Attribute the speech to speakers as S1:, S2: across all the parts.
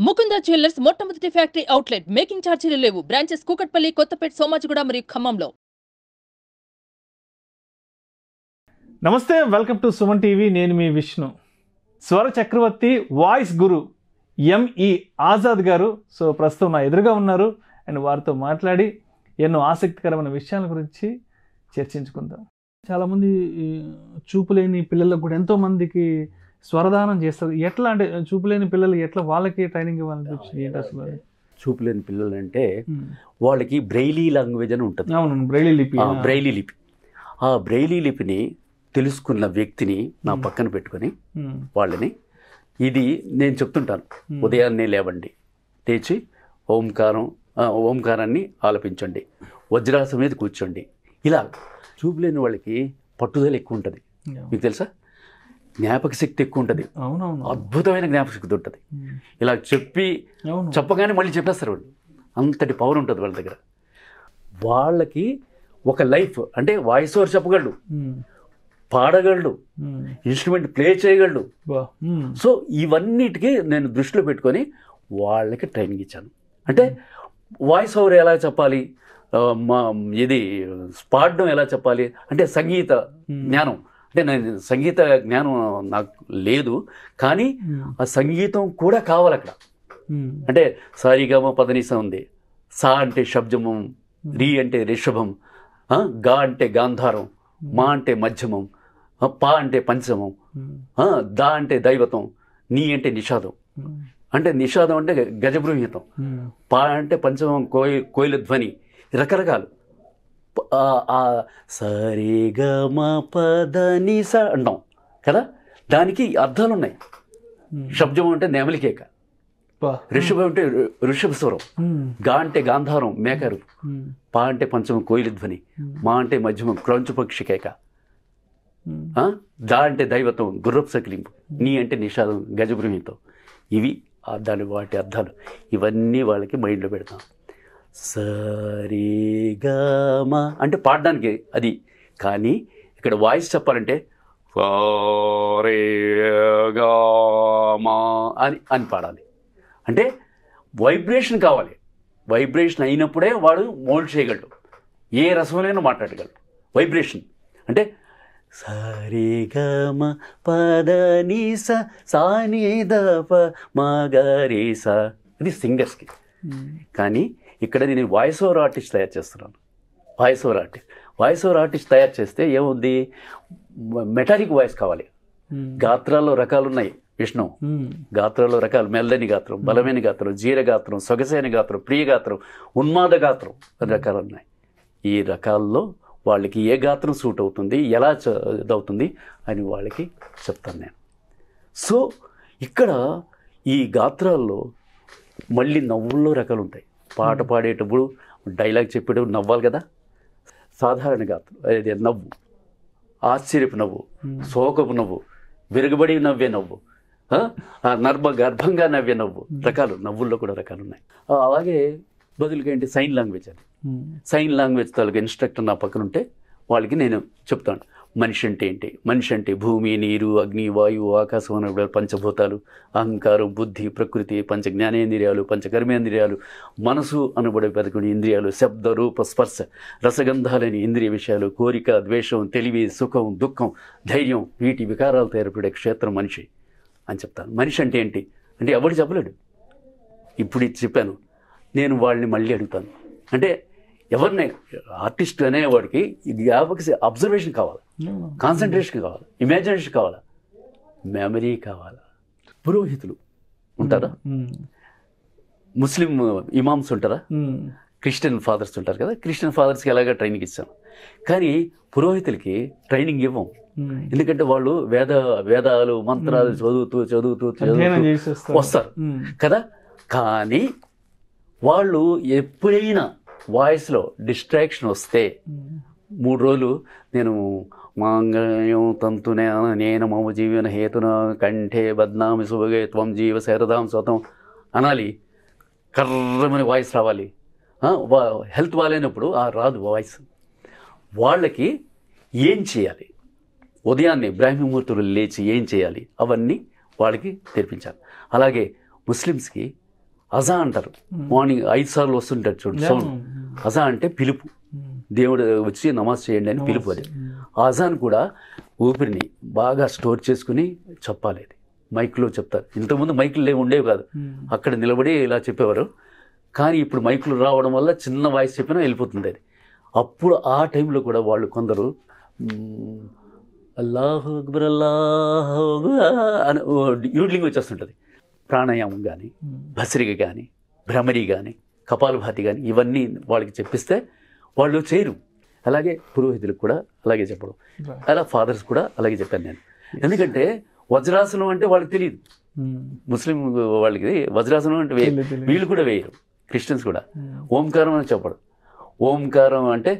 S1: Mukunda jewellers మొట్టమొదటి factory outlet. Making ఛార్జీలు లేవు. బ్రాంచెస్ కూకట్పల్లి, కొత్తపేట, సోమాజిగూడ మరియు ఖమ్మంలో.
S2: నమస్తే, వెల్కమ్ టు సుమన్ టీవీ. నేను మీ విష్ణు. స్వర చక్రవర్తి, వాయిస్ గురు ఎంఈ ఆజాద్ గారు ప్రస్తుతం నా ఎదురుగా ఉన్నారు. అండ్ వారితో మాట్లాడి ఎన్నో ఆసక్తికరమైన విషయాల గురించి చర్చించుకుందాం. చాలామంది చూపులేని పిల్లలకు కూడా ఎంతోమందికి స్వరదానం చేస్తారు. ఎట్లా అంటే చూపులేని పిల్లలు ఎట్లా వాళ్ళకి ట్రైనింగ్ ఇవ్వాలనిపించింది? ఏంటి అసలు
S3: చూపులేని పిల్లలు అంటే వాళ్ళకి బ్రెయిలీ లాంగ్వేజ్ అని ఉంటుంది.
S2: అవును, బ్రెయిలీ లిపి.
S3: బ్రెయిలీ లిపి, ఆ బ్రెయిలీ లిపిని తెలుసుకున్న వ్యక్తిని నా పక్కన పెట్టుకొని వాళ్ళని ఇది నేను చెప్తుంటాను. ఉదయాన్నే లేవండి, లేచి ఓంకారాన్ని ఆలపించండి, వజ్రాసనం మీద కూర్చోండి. ఇలా చూపులేని వాళ్ళకి పట్టుదల ఎక్కువ ఉంటుంది. మీకు తెలుసా, జ్ఞాపక శక్తి ఎక్కువ ఉంటుంది. అద్భుతమైన జ్ఞాపక శక్తి ఉంటుంది. ఇలా చెప్పగానే మళ్ళీ చెప్పేస్తారు వాళ్ళు. అంతటి పవర్ ఉంటుంది వాళ్ళ దగ్గర. వాళ్ళకి ఒక లైఫ్ అంటే వాయిస్ ఓవర్ చెప్పగలడు, పాడగలడు, ఇన్స్ట్రుమెంట్ ప్లే చేయగలడు. సో ఇవన్నిటికీ నేను దృష్టిలో పెట్టుకొని వాళ్ళకి ట్రైనింగ్ ఇచ్చాను. అంటే వాయిస్ ఓవర్ ఎలా చెప్పాలి, ఇది పాడడం ఎలా చెప్పాలి, అంటే సంగీత జ్ఞానం. అంటే నేను సంగీత జ్ఞానం నాకు లేదు, కానీ ఆ సంగీతం కూడా కావాలి అక్కడ. అంటే సారిగమ పదనిస ఉంది, సా అంటే షబ్జమం, రీ అంటే రిషభం, గా అంటే గాంధారం, మా అంటే మధ్యమం, పా అంటే పంచమం, దా అంటే దైవతం, నీ అంటే నిషాదం. అంటే నిషాదం అంటే గజబృంహితం, పా అంటే పంచమం కోయిల ధ్వని. రకరకాలు సరిగమ పదనిస అంటాం కదా, దానికి అర్థాలు ఉన్నాయి. శబ్దం అంటే నెమలికేక, ఋషభం అంటే ఋషభ స్వరం, గా అంటే గాంధారం మేకరు, పా అంటే పంచమం కోయిల ధ్వని, మా అంటే మధ్యమం క్రౌంచు పక్షి కేక, దా అంటే దైవతం గుర్రపు సకిలింపు, నీ అంటే నిషాదం గజబృంహితం. ఇవి వాటి అర్థాలు. ఇవన్నీ వాళ్ళకి మైండ్లో పెడతాం. సరిగమ అంటే పాడడానికి అది, కానీ ఇక్కడ వాయిస్ చెప్పాలంటే అని పాడాలి. అంటే వైబ్రేషన్ కావాలి. వైబ్రేషన్ అయినప్పుడే వాడు మోల్డ్ చేయగలడు, ఏ రసంలోనైనా మాట్లాడగలడు. వైబ్రేషన్ అంటే సరిగమ పదనిస సానిదప మగరిస, ఇది సింగర్స్కి. కానీ ఇక్కడ నేను వాయిస్ ఓవర్ ఆర్టిస్ట్ తయారు చేస్తున్నాను. వాయిస్ ఓవర్ ఆర్టిస్ట్ తయారు చేస్తే ఏముంది, మెటాలిక్ వాయిస్ కావాలి. గాత్రాల్లో రకాలు ఉన్నాయి విష్ణు. గాత్రాల్లో రకాలు, మెల్లని గాత్రం, బలమైన గాత్రం, జీర గాత్రం, సొగసైన గాత్రం, ప్రియ గాత్రం, ఉన్మాద గాత్రం అని రకాలు ఉన్నాయి. ఈ రకాల్లో వాళ్ళకి ఏ గాత్రం సూట్ అవుతుంది, ఎలా ఇదవుతుంది అని వాళ్ళకి చెప్తాను నేను. సో ఇక్కడ ఈ గాత్రాల్లో మళ్ళీ నవ్వుల్లో రకాలు ఉంటాయి. పాట పాడేటప్పుడు డైలాగ్ చెప్పేటప్పుడు నవ్వాలి కదా. సాధారణ గాత్రం అదే నవ్వు, ఆశ్చర్యపు నవ్వు, శోకపు నవ్వు, విరగబడి నవ్వే నవ్వు, గర్భంగా నవ్వే నవ్వు, రకాలు. నవ్వుల్లో కూడా రకాలు ఉన్నాయి. అలాగే బదులుగా ఏంటి, సైన్ లాంగ్వేజ్ అని. సైన్ లాంగ్వేజ్ తాలూకు ఇన్స్ట్రక్టర్ నా పక్కన ఉంటే వాళ్ళకి నేను చెప్తాను, మనిషి అంటే ఏంటి. మనిషి అంటే భూమి, నీరు, అగ్ని, వాయువు, ఆకాశం అనే పంచభూతాలు, అహంకారం, బుద్ధి, ప్రకృతి, పంచ జ్ఞానేంద్రియాలు, పంచ కర్మేంద్రియాలు, మనసు అనబడే 11 ఇంద్రియాలు, శబ్ద, రూప, స్పర్శ, రసగంధాలని ఇంద్రియ విషయాలు, కోరిక, ద్వేషం, తెలివి, సుఖం, దుఃఖం, ధైర్యం, వీటి వికారాలతో ఏర్పడే క్షేత్రం మనిషి అని చెప్తాను. మనిషి అంటే ఏంటి అంటే ఎవరు చెప్పలేడు. ఇప్పుడు ఇది చెప్పాను, నేను వాళ్ళని మళ్ళీ అడుగుతాను. అంటే ఎవరిని ఆర్టిస్ట్ అనేవాడికి అబ్జర్వేషన్ కావాలి, కాన్సన్ట్రేషన్ కావాలి, ఇమాజినేషన్ కావాలి, మెమరీ కావాలి. పురోహితులు ఉంటారా, ముస్లిం ఇమామ్స్ ఉంటారా, క్రిస్టియన్ ఫాదర్స్ ఉంటారు కదా. క్రిస్టియన్ ఫాదర్స్కి ఎలాగ ట్రైనింగ్ ఇస్తాను, కానీ పురోహితులకి ట్రైనింగ్ ఇవ్వం. ఎందుకంటే వాళ్ళు వేదాలు మంత్రాలు చదువుతూ వస్తారు కదా. కానీ వాళ్ళు ఎప్పుడైనా వాయిస్లో డిస్ట్రాక్షన్ వస్తే 3 రోజులు నేను మాంగళ్యం తంతునే నేను మమ జీవన హేతున కంఠే బద్నామి సుభగే త్వం జీవ శరదాం స్వతం అనాలి. కర్రమని వాయిస్ రావాలి. హెల్త్ బాగాలేనప్పుడు రాదు వాయిస్. వాళ్ళకి ఏం చేయాలి, ఉదయాన్నే బ్రాహ్మీముహూర్తులు లేచి ఏం చేయాలి, అవన్నీ వాళ్ళకి తెరిపించాలి. అలాగే ముస్లిమ్స్కి అజా అంటారు. మార్నింగ్ 5 సార్లు వస్తుంటారు చూడండి సౌండ్. అజా అంటే పిలుపు, దేవుడు వచ్చి నమాజ్ చేయండి అని పిలుపు. అది ఆ అజాన్ కూడా ఊపిరిని బాగా స్టోర్ చేసుకుని చెప్పాలి. అది మైక్లో చెప్తారు. ఇంతకుముందు మైకులు ఉండేవి కాదు, అక్కడ నిలబడి ఇలా చెప్పేవారు. కానీ ఇప్పుడు మైకులు రావడం వల్ల చిన్న వాయిస్ చెప్పినా వెళ్ళిపోతుంది అది. అప్పుడు ఆ టైంలో కూడా వాళ్ళు కొందరు అల్లాహు అక్బర్ అల్లాహు అని యూడ్లింగ్ వచ్చేస్తుంటుంది. ప్రాణాయామం కానీ, భస్రిక కానీ, భ్రమరి కానీ, కపాలభాతి కానీ ఇవన్నీ వాళ్ళకి చెప్పిస్తే వాళ్ళు చేయరు. అలాగే పురోహితులకు కూడా అలాగే చెప్పడం, అలా ఫాదర్స్ కూడా అలాగే చెప్పాను నేను. ఎందుకంటే వజ్రాసనం అంటే వాళ్ళకి తెలియదు. ముస్లిం వాళ్ళకి వజ్రాసనం అంటే వీళ్ళు కూడా వేయరు, క్రిస్టియన్స్ కూడా. ఓంకారం అని చెప్పడం. ఓంకారం అంటే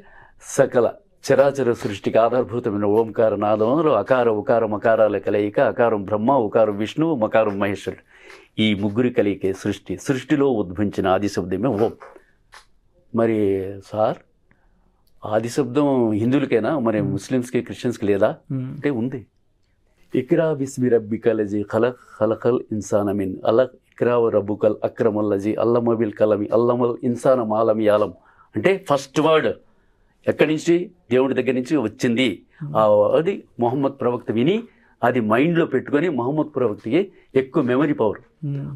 S3: సకల చరాచర సృష్టికి ఆధారభూతమైన ఓంకార నాదంలో అకార ఉకార మకారాల కలయిక. అకారం బ్రహ్మ, ఉకారం విష్ణువు, మకారం మహేశ్వరుడు. ఈ ముగ్గురి కలియికే సృష్టి. సృష్టిలో ఉద్భవించిన ఆదిశబ్దమే ఓం. మరి సార్ ఆదిశబ్దం హిందువులకైనా, మరి ముస్లిమ్స్కి క్రిస్టియన్స్కి లేదా అంటే ఉంది. ఇక్రా బిస్మి రబ్బికల్ లజీ ఖలక్ ఖలకల్ ఇన్సాన మిన్ అలక్ ఇక్రా రబ్బుకల్ అక్రమల్ లజీ అల్లమబిల్ కలమి అల్లమల్ ఇన్సాన మాలం యాలం. అంటే ఫస్ట్ వర్డ్ ఎక్కడి నుంచి? దేవుడి దగ్గర నుంచి వచ్చింది. అది మొహమ్మద్ ప్రవక్త విని అది మైండ్లో పెట్టుకొని, మొహమ్మద్ ప్రవక్తకి ఎక్కువ మెమరీ పవర్,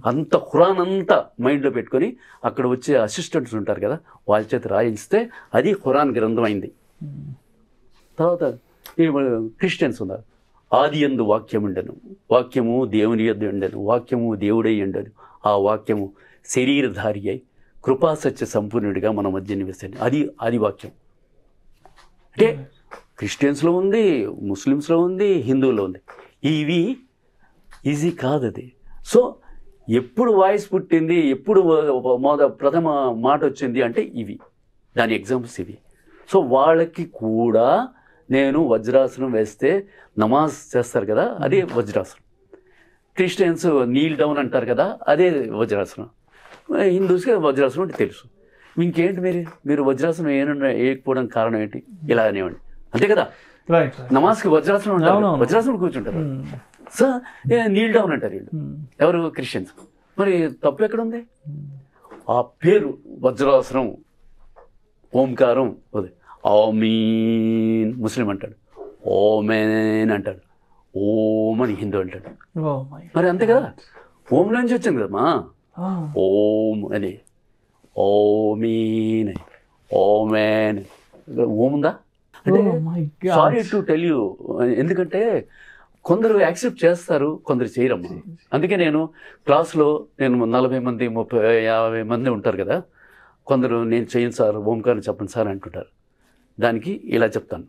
S3: అంత ఖురాన్ అంతా మైండ్లో పెట్టుకొని అక్కడ వచ్చే అసిస్టెంట్స్ ఉంటారు కదా, వాళ్ళ చేత రాయించితే అది ఖురాన్ గ్రంథం అయింది. తర్వాత క్రిస్టియన్స్ ఉన్నారు. ఆది యందు వాక్యం ఉండను, వాక్యము దేవుని యొద్ద ఉండను, వాక్యము దేవుడై ఉండను, ఆ వాక్యము శరీరధారి అయి కృపాసత్య సంపూర్ణుడిగా మన మధ్య నివసించండి. అది వాక్యం. అంటే క్రిస్టియన్స్లో ఉంది, ముస్లిమ్స్లో ఉంది, హిందువులో ఉంది. ఇవి ఈజీ కాదు అది. సో ఎప్పుడు వాయిస్ పుట్టింది, ఎప్పుడు ప్రథమ మాట వచ్చింది అంటే ఇవి, దాని ఎగ్జాంపుల్స్ ఇవి. సో వాళ్ళకి కూడా నేను వజ్రాసనం వేస్తే నమాజ్ చేస్తారు కదా, అదే వజ్రాసనం. క్రిస్టియన్స్ నీల్ డౌన్ అంటారు కదా, అదే వజ్రాసనం. హిందూస్కి వజ్రాసనం అంటే తెలుసు. ఇంకేంటి మీరు వజ్రాసనం వేయకపోవడానికి కారణం ఏంటి? ఇలా అనేవాడి అంతే కదా. నమాజ్కి వజ్రాసనం ఉంటారు, వజ్రాసనం కూర్చుంటారు. సో నీల్ డౌన్ అంటారు వీళ్ళు, ఎవరు? క్రిస్టియన్స్. మరి తప్పు ఎక్కడ ఉంది? ఆ పేరు వజ్రాసనం, ఓంకారం, ఆమీన్ ముస్లిం అంటాడు, ఓమేన్ అంటాడు, ఓం అని హిందూ అంటాడు. మరి అంతే కదా, ఓం నుంచి వచ్చింది కదమ్మా. ఓం అని, ఓమీన్, ఓమేన్, ఓం ఉందా అంటే సారీ టు టెల్ యూ. ఎందుకంటే కొందరు యాక్సెప్ట్ చేస్తారు, కొందరు చేయరమ్మా. అందుకే నేను క్లాస్లో 40 మంది 30-50 మంది ఉంటారు కదా, కొందరు నేను చేయను సార్, ఓంకారం చెప్పండి సార్ అంటుంటారు. దానికి ఇలా చెప్తాను,